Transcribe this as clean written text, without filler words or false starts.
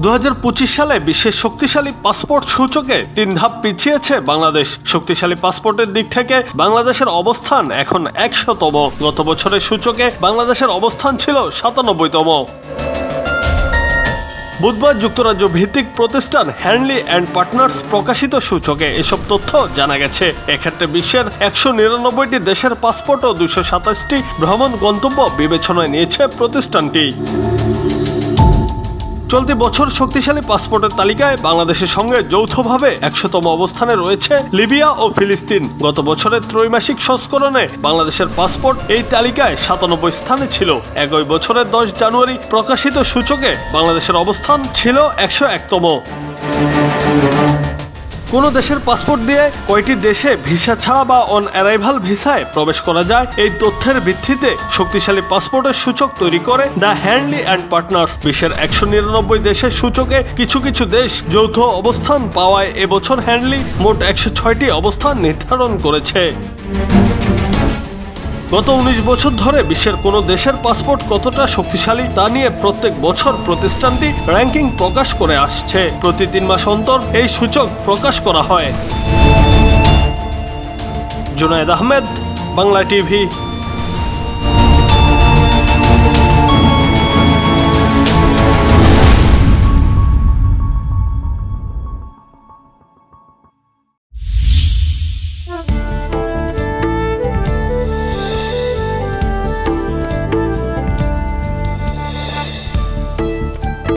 2025 সালে বিশ্বের শক্তিশালী পাসপোর্ট সূচকে 3 ধাপ পিছিয়েছে বাংলাদেশ। শক্তিশালী পাসপোর্টের দিক থেকে বাংলাদেশের অবস্থান এখন 100তম। গত বছরের সূচকে বাংলাদেশের অবস্থান ছিল 97তম। বুধবার যুক্তরাজ্য ভিত্তিক প্রতিষ্ঠান হ্যানলি অ্যান্ড পার্টনার্স প্রকাশিত সূচকে এসব তথ্য জানা গেছে। এক্ষেত্রে বিশ্বের 199টি দেশের পাসপোর্ট ও 227টি ভ্রমণ গন্তব্য বিবেচনায় নিয়েছে প্রতিষ্ঠানটি। চলতি বছর শক্তিশালী পাসপোর্টের তালিকায় বাংলাদেশের সঙ্গে যৌথভাবে 100তম অবস্থানে রয়েছে লিবিয়া ও ফিলিস্তিন। গত বছরের ত্রৈমাসিক সংস্করণে বাংলাদেশের পাসপোর্ট এই তালিকায় 97 স্থানে ছিল। একই বছরের 10 জানুয়ারি প্রকাশিত সূচকে বাংলাদেশের অবস্থান ছিল 101তম। কোনো দেশের পাসপোর্ট দিয়ে কয়টি দেশে ভিসা ছাড়া বা অন অ্যারাইভাল ভিসায় প্রবেশ করা যায়, এই তথ্যের ভিত্তিতে শক্তিশালী পাসপোর্টের সূচক তৈরি করে দ্য হ্যানলি অ্যান্ড পার্টনার্স। বিশ্বের 199 দেশের সূচকে কিছু কিছু দেশ যৌথ অবস্থান পাওয়ায় এবছর হ্যানলি মোট 106টি অবস্থান নির্ধারণ করেছে। গত 19 বছর ধরে বিশ্বের কোনো দেশের পাসপোর্ট কতটা শক্তিশালী তা নিয়ে প্রত্যেক বছর প্রতিষ্ঠানটি র্যাঙ্কিং প্রকাশ করে আসছে। প্রতি 3 মাস অন্তর এই সূচক প্রকাশ করা হয়। জুনায়েদ আহমেদ, বাংলা টিভি।